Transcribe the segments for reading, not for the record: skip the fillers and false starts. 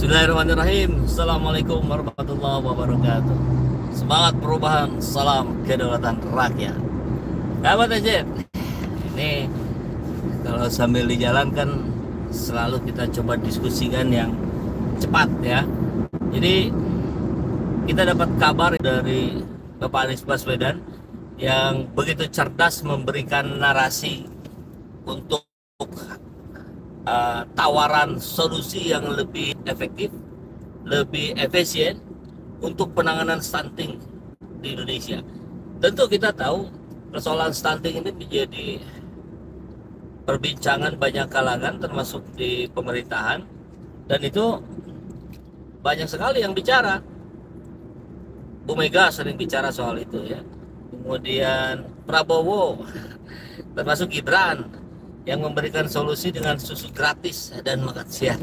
Bismillahirrahmanirrahim. Assalamualaikum warahmatullahi wabarakatuh. Semangat perubahan, salam kedaulatan rakyat. Kabar Jet. Ini kalau sambil dijalankan selalu kita coba diskusikan yang cepat ya. Jadi kita dapat kabar dari Bapak Anies Baswedan yang begitu cerdas memberikan narasi untuk tawaran solusi yang lebih efektif, lebih efisien untuk penanganan stunting di Indonesia. Tentu kita tahu persoalan stunting ini menjadi perbincangan banyak kalangan termasuk di pemerintahan, dan itu banyak sekali yang bicara. Bu Mega sering bicara soal itu ya. Kemudian Prabowo termasuk Gibran yang memberikan solusi dengan susu gratis dan makan siang.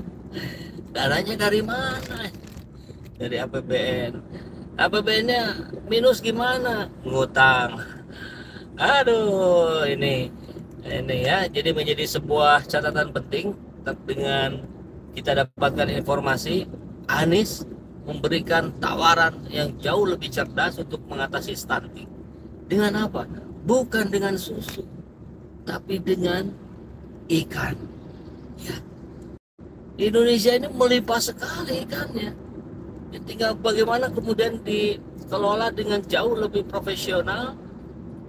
Dananya dari mana? Dari APBN. APBN-nya minus gimana? Ngutang. Aduh, ini ya, jadi menjadi sebuah catatan penting dengan kita dapatkan informasi Anies memberikan tawaran yang jauh lebih cerdas untuk mengatasi stunting. Dengan apa? Bukan dengan susu, tapi dengan ikan ya. Indonesia ini melimpah sekali ikannya ya, tinggal bagaimana kemudian dikelola dengan jauh lebih profesional,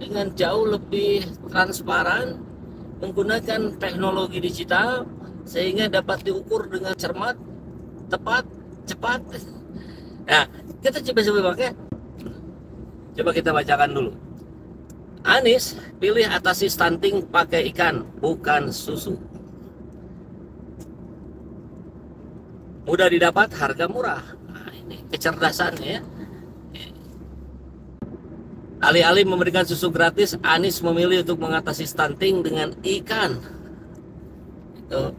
dengan jauh lebih transparan, menggunakan teknologi digital sehingga dapat diukur dengan cermat, tepat, cepat. Nah, kita coba pakai. Coba kita bacakan dulu. Anies pilih atasi stunting pakai ikan, bukan susu. Mudah didapat, harga murah. Nah, ini kecerdasannya ya. Alih-alih memberikan susu gratis, Anies memilih untuk mengatasi stunting dengan ikan. Itu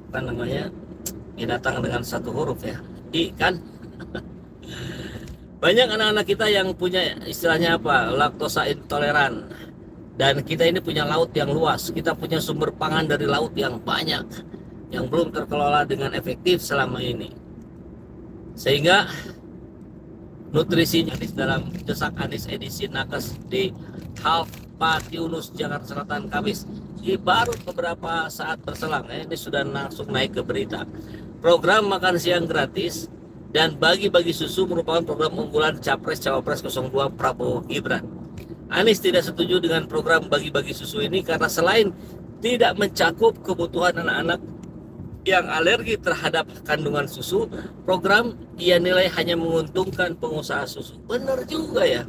apa namanya? Binatang dengan satu huruf ya. Ikan. Banyak anak-anak kita yang punya istilahnya apa? Laktosa intoleran. Dan kita ini punya laut yang luas. Kita punya sumber pangan dari laut yang banyak, yang belum terkelola dengan efektif selama ini. Sehingga nutrisinya dalam Desak Anies edisi Nakes di Half Patiunus Jakarta Selatan Kamis. Ini baru beberapa saat berselang ya, ini sudah langsung naik ke berita. Program makan siang gratis dan bagi-bagi susu merupakan program unggulan Capres-Cawapres 02 Prabowo Gibran. Anies tidak setuju dengan program bagi-bagi susu ini karena selain tidak mencakup kebutuhan anak-anak yang alergi terhadap kandungan susu, program ia nilai hanya menguntungkan pengusaha susu. Benar juga ya.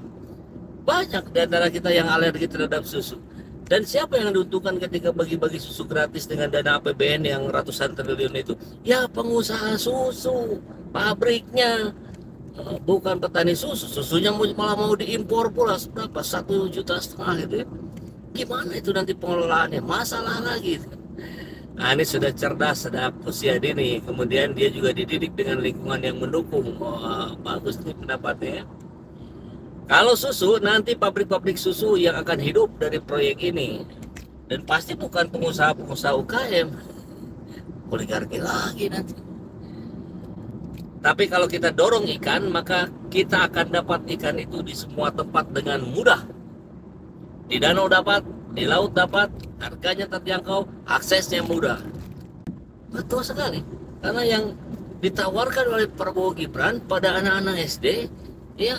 Banyak di antara kita yang alergi terhadap susu. Dan siapa yang diuntungkan ketika bagi-bagi susu gratis dengan dana APBN yang ratusan triliun itu? Ya pengusaha susu, pabriknya, bukan petani susu. Susunya malah mau diimpor pula berapa? 1,5 juta gitu ya. Gimana itu nanti pengelolaannya? Masalah lagi. Anies sudah cerdas, sudah usia dini. Kemudian dia juga dididik dengan lingkungan yang mendukung. Wah, bagus nih pendapatnya ya. Kalau susu, nanti pabrik-pabrik susu yang akan hidup dari proyek ini. Dan pasti bukan pengusaha-pengusaha UKM. Oligarki lagi nanti. Tapi kalau kita dorong ikan, maka kita akan dapat ikan itu di semua tempat dengan mudah. Di danau dapat, di laut dapat, harganya terjangkau, aksesnya mudah. Betul sekali. Karena yang ditawarkan oleh Prabowo Gibran pada anak-anak SD, ya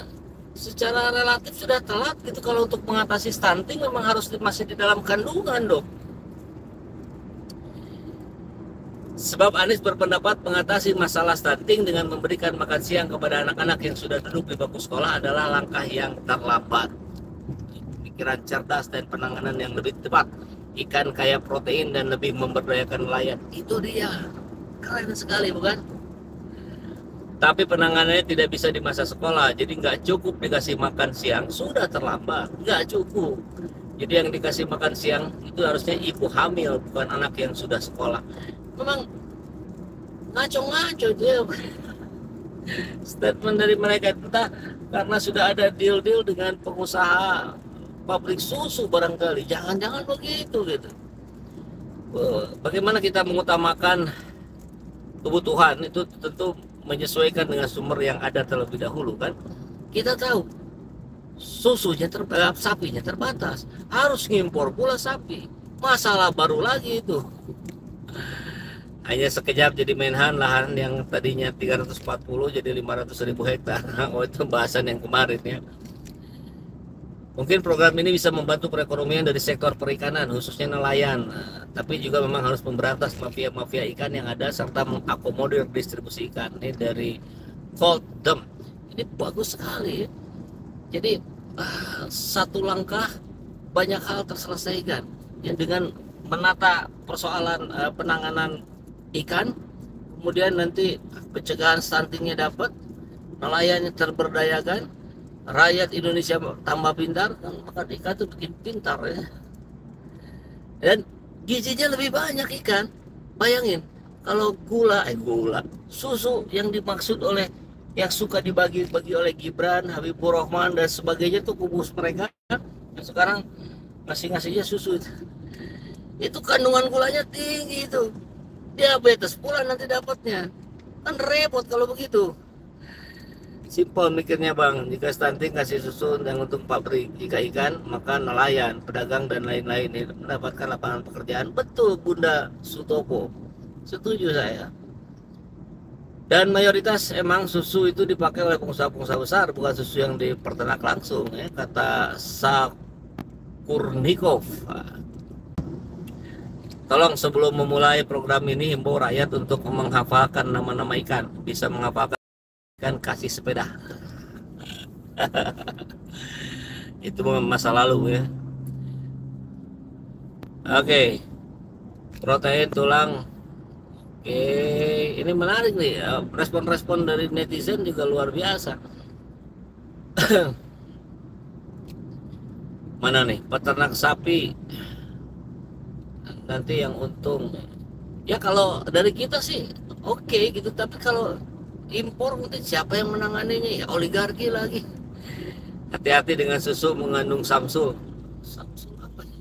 secara relatif sudah telat gitu. Kalau untuk mengatasi stunting memang harus masih di dalam kandungan dong. Sebab Anies berpendapat mengatasi masalah stunting dengan memberikan makan siang kepada anak-anak yang sudah duduk di bangku sekolah adalah langkah yang terlambat. Pikiran cerdas dan penanganan yang lebih tepat. Ikan kaya protein dan lebih memberdayakan nelayan. Itu dia. Keren sekali bukan? Tapi penanganannya tidak bisa di masa sekolah. Jadi nggak cukup dikasih makan siang. Sudah terlambat. Nggak cukup. Jadi yang dikasih makan siang itu harusnya ibu hamil, bukan anak yang sudah sekolah. Memang ngaco-ngaco dia. Statement dari mereka entah karena sudah ada deal-deal dengan pengusaha pabrik susu barangkali. Jangan-jangan begitu gitu. Bagaimana kita mengutamakan kebutuhan itu tentu menyesuaikan dengan sumber yang ada terlebih dahulu kan. Kita tahu sapinya terbatas, harus ngimpor pula sapi. Masalah baru lagi itu. Hanya sekejap jadi Menhan, lahan yang tadinya 340 jadi 500.000 hektar. Oh, itu bahasan yang kemarin ya. Mungkin program ini bisa membantu perekonomian dari sektor perikanan, khususnya nelayan. Tapi juga memang harus memberantas mafia-mafia ikan yang ada serta mengakomodir distribusi ikan. Ini dari Coldem. Ini bagus sekali ya. Jadi satu langkah banyak hal terselesaikan ya, dengan menata persoalan penanganan ikan, kemudian nanti pencegahan stuntingnya dapat, nelayannya terberdayakan, rakyat Indonesia tambah pintar kan, makan ikan itu bikin pintar ya, dan gizinya lebih banyak ikan. Bayangin kalau gula susu yang dimaksud oleh yang suka dibagi-bagi oleh Gibran, Habibur Rahman dan sebagainya tuh kubus mereka yang sekarang ngasih-ngasihnya susu itu kandungan gulanya tinggi, itu diabetes pula nanti dapatnya, kan repot kalau begitu. Simpel mikirnya bang, jika stunting kasih susu yang untuk pabrik, jika ikan maka nelayan, pedagang dan lain-lain ini mendapatkan lapangan pekerjaan. Betul Bunda Sutopo, setuju saya. Dan mayoritas emang susu itu dipakai oleh pengusaha-pengusaha besar, bukan susu yang diperternak langsung ya, kata Sakurnikov. Tolong sebelum memulai program ini himbau rakyat untuk menghafalkan nama-nama ikan. Bisa menghafalkan ikan kasih sepeda. Itu masa lalu ya. Oke. Protein tulang. Oke, ini menarik nih. Respon-respon dari netizen juga luar biasa. Mana nih? Peternak sapi nanti yang untung ya, kalau dari kita sih oke gitu, tapi kalau impor mungkin siapa yang menanganinya ya, oligarki lagi. Hati-hati dengan susu mengandung samsul apa ya?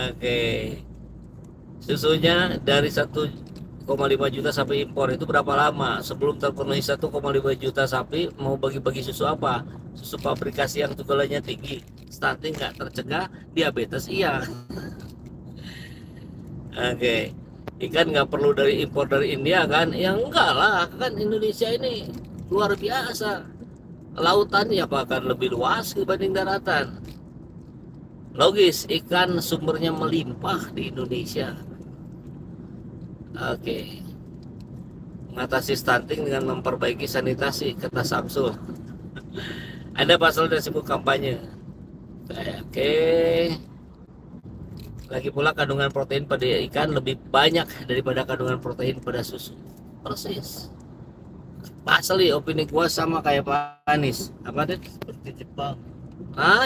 Oke, susunya dari 1,5 juta sapi impor itu berapa lama sebelum terpenuhi 1,5 juta sapi mau bagi-bagi susu apa? Susu pabrikasi yang gulanya tinggi, stunting nggak tercegah, diabetes iya. Oke, ikan nggak perlu dari impor dari India kan? Ya enggak lah, kan Indonesia ini luar biasa, lautannya bahkan lebih luas dibanding daratan. Logis, ikan sumbernya melimpah di Indonesia. Oke, mengatasi stunting dengan memperbaiki sanitasi, kata Samsul. Ada pasal tersebut kampanye. Oke. Lagi pula kandungan protein pada ikan lebih banyak daripada kandungan protein pada susu. Persis. Asli opini gua sama kayak Pak Anies. Apa deh? Seperti Jepang.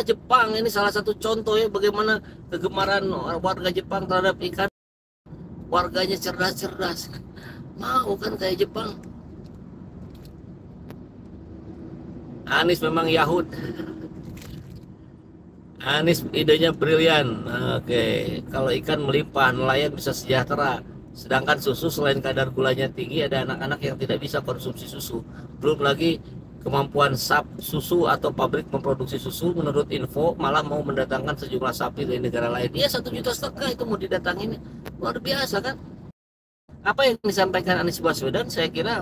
Jepang ini salah satu contoh ya bagaimana kegemaran warga Jepang terhadap ikan. Warganya cerdas-cerdas. Mau kan kayak Jepang. Anies memang Yahud. Anies idenya brilian. Oke, kalau ikan melimpah, nelayan bisa sejahtera. Sedangkan susu selain kadar gulanya tinggi, ada anak-anak yang tidak bisa konsumsi susu. Belum lagi kemampuan susu atau pabrik memproduksi susu, menurut info malah mau mendatangkan sejumlah sapi dari negara lain. Iya, 1,5 juta itu mau didatangin, luar biasa kan? Apa yang disampaikan Anies Baswedan saya kira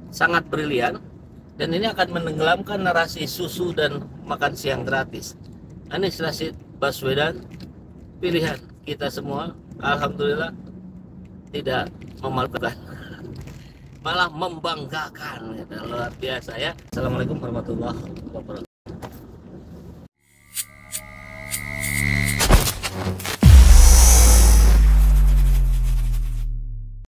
sangat brilian. Dan ini akan menenggelamkan narasi susu dan makan siang gratis. Anies Rashid Baswedan, pilihan kita semua, alhamdulillah tidak memalukan, malah membanggakan, luar biasa ya. Assalamualaikum warahmatullahi wabarakatuh.